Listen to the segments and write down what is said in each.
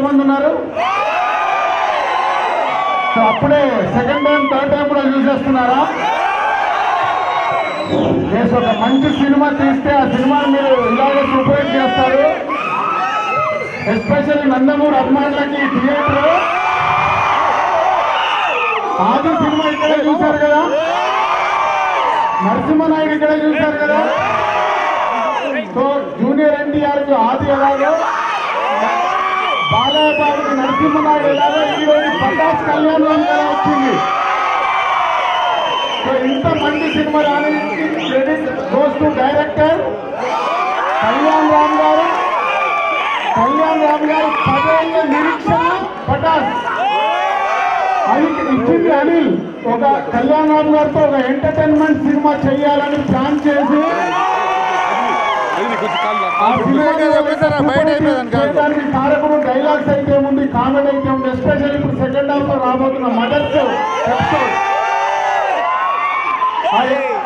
ఎంతమంది ఉన్నారు? సో అప్పుడే సెకండ్ టైం థర్డ్ టైం కూడా చూసేస్తున్నారా? ఒక మంచి సినిమా తీస్తే ఆ సినిమాని మీరు ఇలాగే సూపర్ చేస్తారు. ఎస్పెషల్లీ నందమూరి అభిమానులకి థియేటర్ ఆది సినిమా ఇక్కడే చూశారు కదా, నరసింహనాయుడు ఇక్కడే చూశారు కదా. సో జూనియర్ ఎన్టీఆర్కి ఆది ఎలాగో, బాలయ్య బాబుకి నరసింహనాయుడు ఎలాగో ఈరోజు పటాస్ కళ్యాణ్ రామ్ గారు వచ్చింది. సో ఇంతమంది సినిమా రానికి credit goes to director Kalyan Ram garu. Kalyan Ram గారు 10 ఏళ్ల నిరీక్షణ పటాస్ అది ఇచ్చింది అనిల్. ఒక కళ్యాణ్ రామ్ గారితో ఒక ఎంటర్టైన్మెంట్ సినిమా చేయాలని ప్లాన్ చేసి చేయడానికి కారకుడు డైలాగ్స్ అయితే ఉంది, కామెడీ అయితే ఉంది. ఎస్పెషల్లీ ఇప్పుడు సెకండ్ హాఫ్ లో రాబోతున్న మదర్స్ ఎపిసోడ్,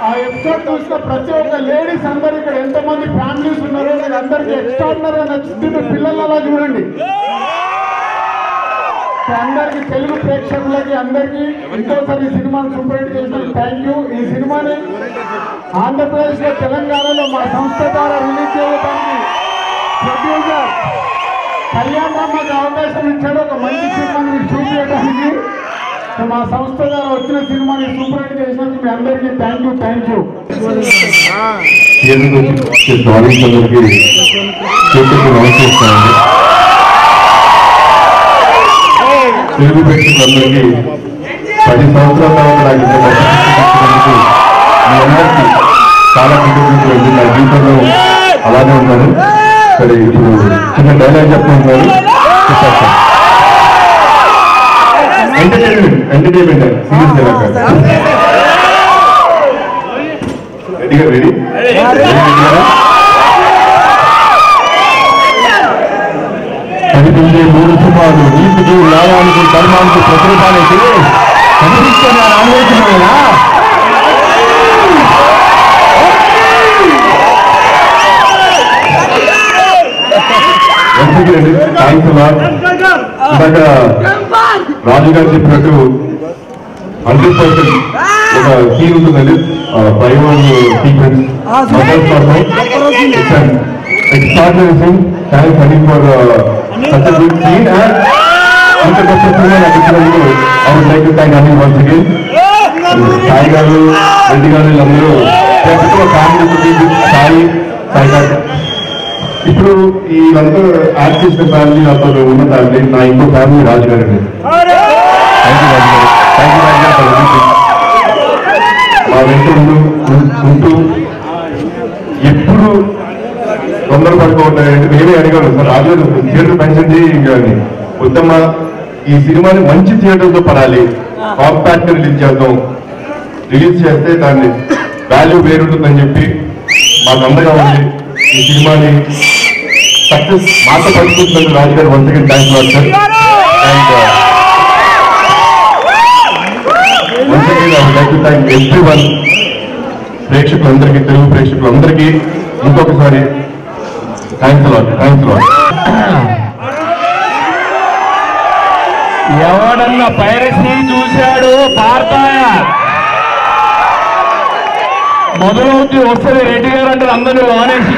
ఆ ఎపిసోడ్ చూసిన ప్రతి ఒక్క లేడీస్ అందరూ ఇక్కడ ఎంతమంది ఫ్యామిలీస్ ఉన్నారో మీకు అందరికీ ఎక్స్ట్రాడినరీ నచ్చుతుంది. పిల్లలు అలా చూడండి. అందరికి తెలుగు ప్రేక్షకులకి అందరికీ ఇంకోసారి ఈ సినిమాను సూపర్ హిట్ చేసినందుకు థ్యాంక్ యూ. ఈ సినిమాని ఆంధ్రప్రదేశ్ లో తెలంగాణలో మా సంస్థ ద్వారా రిలీజ్ చేయడానికి ప్రొడ్యూసర్ కళ్యాణ్ రామ్ మాకు అవకాశం ఇచ్చాడు ఒక మంచి సినిమాని మీకు చూపించడానికి. మా సంస్థ ద్వారా వచ్చిన సినిమాని సూపర్ హిట్ చేసినందుకు మీ అందరికీ థ్యాంక్ యూ. తెలుగు ప్రేక్షకులందరికీ 10 సంవత్సరాల తర్వాత నాకు మీ అందరికీ చాలా కృతజ్ఞతలు. నా జీవితంలో అలానే ఉన్నాను. సరే ఇప్పుడు చిన్న డైలాగ్ చెప్తున్నారు. ఎంటర్టైన్మెంట్ సీరియస్ డైలాగ్ రెడీ కనిపించే 3 సినిమాలు నీతికి న్యాయానికి ధర్మానికి ప్రతిరూపానికి కనిపిస్తున్న ఆలోచన థ్యాంక్స్ లాట్. ఇందాక రాజు గారు చెప్పినట్టు 100% ఒక సీన్ ఉంటుందండి. Primer sequence extraordinary thing. Thanks Ani for such a good scene and interpretation and additionally I would like to thank Ani once again. Sai garu, Reddy garu illandaru just a family to be with Sai garu. ఇప్పుడు ఈ అంతా add చేసిన family నాతో ఉన్న family నా ఇంకో family రాజు గారు అండి. మా వెంట ఉంటూ ఎప్పుడు తొందర పడుకోవట్లేదు. నేనే అడిగాను సార్ రాజు థియేటర్ పెన్షన్ చేయాలి వద్దమ్మా, ఈ సినిమాని మంచి థియేటర్తో పడాలి, కాంపాక్ట్ రిలీజ్ చేద్దాం, రిలీజ్ చేస్తే దాన్ని వాల్యూ వేరుంటుందని చెప్పి మాకు అందగా ఉంది. ఈ సినిమాని సక్సెస్ మాట పడుతుందని రాజు గారు once again thanks lot sir. And once again I would like to thank everyone. ప్రేక్షకులందరికీ, తెలుగు ప్రేక్షకులందరికీ ఇంకొకసారి థ్యాంక్స్ లాట్. ఎవడన్నా పైరసీ చూశాడు పార్తాయ మొదలవుతూ వస్తుంది రెడ్డి గారు అంటే అందరూ ఆనేసి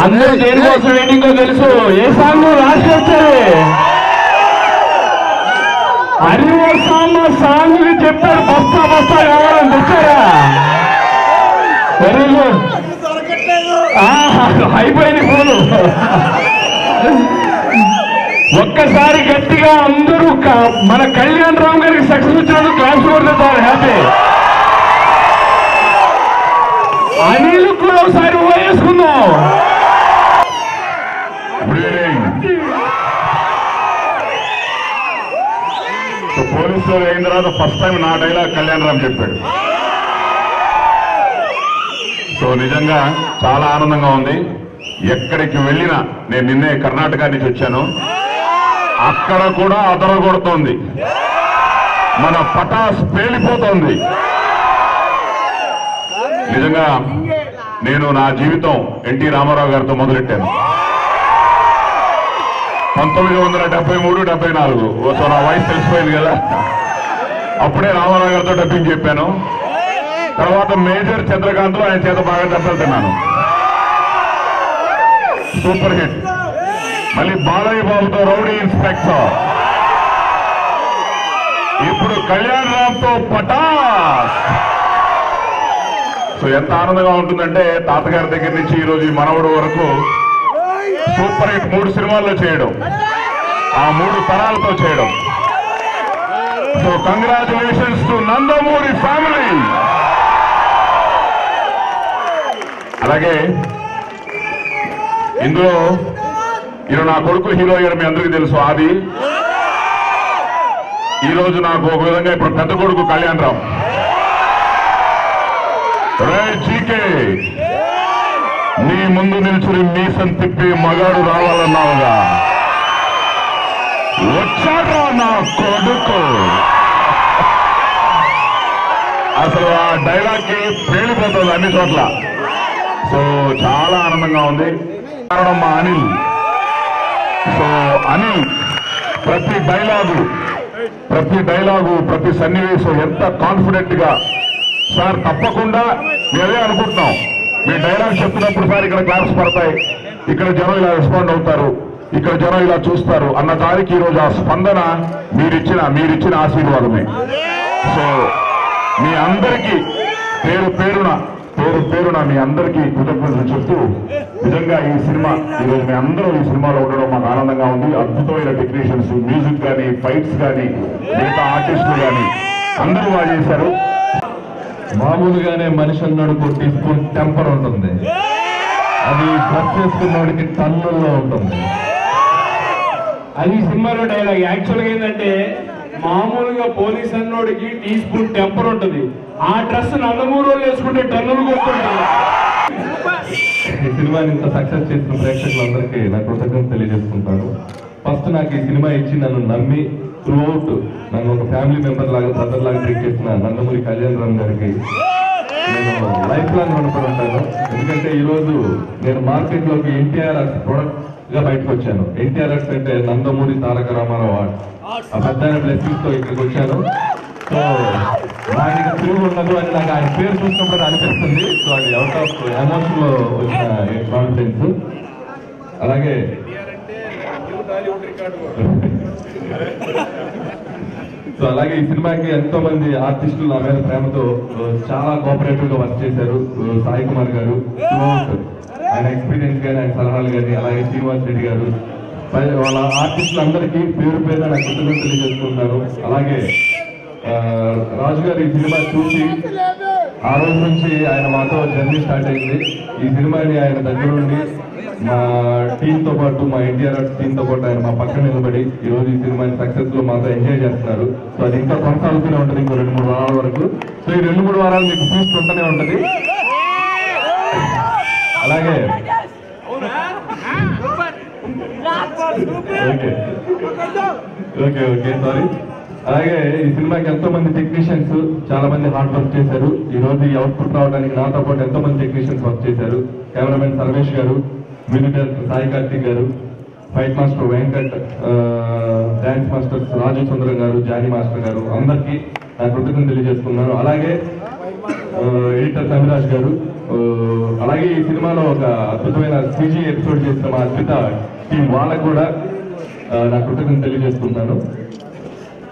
అందరూ దేనికోసం వెయిటింగో తెలుసు. ఏ సాంగ్ రాసి వచ్చారు సాంగ్ చెప్పారు. బస్తా కావాలని తెచ్చారా? Very good. అయిపోయింది ఫోను. ఒక్కసారి గట్టిగా అందరూ మన కళ్యాణ్ రామ్ గారికి సక్సెస్ వచ్చినందుకు క్లాస్ కొడతారు. హ్యాపీ. అనిల్ కూడా ఒకసారి వేసుకుందాం. పోలీసు అయిన తర్వాత ఫస్ట్ టైం నా డైలాగ్ కళ్యాణ్ రామ్ చెప్పాడు. సో నిజంగా చాలా ఆనందంగా ఉంది. ఎక్కడికి వెళ్ళినా, నేను నిన్నే కర్ణాటక నుంచి వచ్చాను, అక్కడ కూడా అదరగొడుతోంది. మన పటాస్ పేలిపోతోంది. నిజంగా నేను నా జీవితం ఎన్టీ రామారావు గారితో మొదలెట్టాను 1973-74. సో నా వయసు తెలిసిపోయింది కదా, అప్పుడే రామారావు గారితో డబ్బింగ్ చెప్పాను. తర్వాత మేజర్ చంద్రకాంత్ ఆయన చేత బాగా దెబ్బలు తిన్నాను, సూపర్ హిట్. మళ్ళీ బాలయ్య బాబుతో రౌడీ ఇన్స్పెక్టర్, ఇప్పుడు కళ్యాణ్ రామ్తో పటాస్. సో ఎంత ఆనందంగా ఉంటుందంటే తాతగారి దగ్గర నుంచి ఈరోజు ఈ మనవడు వరకు సూపర్ హిట్ 3 సినిమాల్లో చేయడం, ఆ 3 తరాలతో చేయడం. So congratulations to Nandamuri family. అలాగే ఇందులో ఈరోజు నా కొడుకు హీరో అయ్యారు, మీ అందరికీ తెలుసు. ఆది ఈరోజు నాకు ఒక విధంగా ఇప్పుడు పెద్ద కొడుకు కళ్యాణ్ రామ్. జీకే నీ ముందు నిల్చుని మీసం తిప్పి మగాడు రావాలన్నావుగా, వచ్చాడా నా కొడుకు. అసలు ఆ డైలాగ్ కి పేలిపోతుంది అన్ని చోట్ల. సో చాలా ఆనందంగా ఉంది. కారణం మా అనిల్. సో అనిల్ ప్రతి డైలాగు ప్రతి సన్నివేశం ఎంత కాన్ఫిడెంట్ గా, సార్ తప్పకుండా మేమే అనుకుంటున్నాం, మీ డైలాగ్ చెప్తున్నప్పుడు సార్ ఇక్కడ క్లాప్స్ పడతాయి, ఇక్కడ జనం ఇలా రెస్పాండ్ అవుతారు, ఇక్కడ జనం ఇలా చూస్తారు అన్న దానికి ఈరోజు ఆ స్పందన మీరిచ్చిన ఆశీర్వాదమే. సో మీ అందరికీ పేరు పేరున మీ అందరికీ కృతజ్ఞతలు చెప్తూ, నిజంగా ఈ సినిమా ఈరోజు మీ అందరూ ఈ సినిమాలో ఉండడం మాకు ఆనందంగా ఉంది. అద్భుతమైన టెక్నీషియన్స్, మ్యూజిక్ కానీ, ఫైట్స్ కానీ, మిగతా ఆర్టిస్టులు కానీ అందరూ బాగా చేశారు. మామూలుగానే మనిషి అన్నాడు కొట్టి టెంపర్ ఉంటుంది, అది డ్రెస్ చేసుకున్నవాడికి టన్నుల్లో ఉంటుంది. అది సినిమాలో డైలాగ్. యాక్చువల్గా ఏంటంటే మామూలుగా పోలీస్ అన్నోడికి టీ స్పూన్ టెంపర్ ఉంటుంది, ఆ డ్రెస్ నందమూరు వాళ్ళు వేసుకుంటే టన్నులు కొట్టుకుంటారు. ఈ సినిమాని ఇంత సక్సెస్ చేసిన ప్రేక్షకులందరికీ నా కృతజ్ఞత తెలియజేసుకుంటాను. ఫస్ట్ నాకు ఈ సినిమా ఇచ్చి నన్ను నమ్మి త్రూఅవుట్ నన్ను ఒక ఫ్యామిలీ మెంబర్ లాగా, బ్రదర్ లాగా ట్రీట్ చేసిన నందమూరి కళ్యాణ్ రామ్ గారికి నేను లైఫ్ లాంగ్ రుణపడి ఉంటాను. ఎందుకంటే ఈరోజు నేను మార్కెట్లోకి ఎన్టీఆర్ఎస్ ప్రొడక్ట్ గా బయటకు వచ్చాను. ఎన్టీఆర్ఎస్ అంటే నందమూరి తారక రామారావు అవార్డ్, ఆ పెద్ద బ్లెస్సింగ్స్ తో ఇక్కడికి వచ్చాను. సో నాకు తిరుగు ఉండదు అని నాకు ఆయన పేరు చూసినప్పుడు అనిపిస్తుంది. సో అది అవుట్ ఆఫ్ ఎమోషన్ లో వచ్చిన కాన్ఫిడెన్స్. అలాగే సో అలాగే ఈ సినిమాకి ఎంతో మంది ఆర్టిస్టులు నా మీద ప్రేమతో చాలా కోఆపరేటివ్ గా వర్క్ చేశారు. సాయి కుమార్ గారు ఆయన ఎక్స్పీరియన్స్ కానీ, ఆయన సలహాలు కానీ, అలాగే శ్రీనివాస్ రెడ్డి గారు, వాళ్ళ ఆర్టిస్టులు అందరికీ పేరు పేరు నాకు కృతజ్ఞతలు తెలియజేసుకుంటాను. అలాగే రాజు గారు ఈ సినిమా చూసి ఆ రోజు నుంచి ఆయన మాతో జర్నీ స్టార్ట్ అయింది. ఈ సినిమాని ఆయన దగ్గర నుండి మా టీంతో పాటు, మా ఎన్టీఆర్ టీంతో పాటు ఆయన మా పక్కన నిలబడి ఈరోజు ఈ సినిమాని సక్సెస్ లో మాతో ఎంజాయ్ చేస్తున్నారు. సో అది ఇంకా కొనసాగుతూనే ఉంటుంది ఇంకో 2-3 వారాల వరకు. సో ఈ 2-3 వారాలు మీకు ఫీస్ట్ ఉంటూనే ఉంటుంది. అలాగే ఓకే సారీ. అలాగే ఈ సినిమాకి ఎంతో మంది టెక్నీషియన్స్ చాలా మంది హార్డ్ వర్క్ చేశారు. ఈ రోజు ఈ అవుట్పుట్ రావడానికి నాతో పాటు ఎంతో మంది టెక్నీషియన్స్ వర్క్ చేశారు. Cameraman Sarvesh garu, music director Sai Karthik garu, fight master Venkat, dance masters Raju Sundaram garu, Jani master గారు, అందరికీ నా కృతజ్ఞతలు తెలియజేస్తున్నాను. అలాగే ఎడిటర్ తమిరాజ్ గారు, అలాగే ఈ సినిమాలో ఒక అద్భుతమైన CG ఎపిసోడ్ చేసిన మా అద్భుత టీం, వాళ్ళకు కూడా నా కృతజ్ఞతలు తెలియజేస్తున్నాను.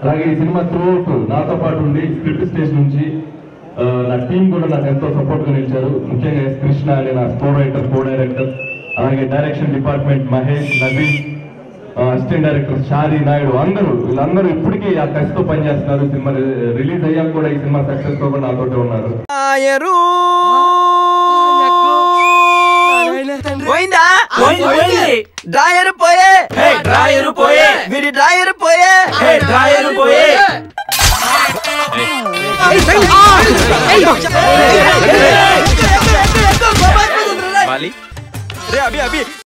అలాగే ఈ సినిమా త్రూఅవుట్ నాతో పాటు ఉండి స్క్రిప్ట్ స్టేజ్ నుంచి నా టీం కూడా నాకు ఎంతో సపోర్ట్ గా నిలిచారు. ముఖ్యంగా ఎస్ కృష్ణ అనే నా స్కోర్ రైటర్, కో డైరెక్టర్, అలాగే direction department Mahesh, Naveen, assistant director Shari Naidu, వీళ్ళందరూ ఇప్పటికీ ఆ కసితో పనిచేస్తున్నారు. సినిమా రిలీజ్ అయ్యాక కూడా ఈ సినిమా సక్సెస్ తో కూడా నాతోటే ఉన్నారు. డ్రాయర్ పోయే వీడి డ్రాయర్ పోయే రే అభి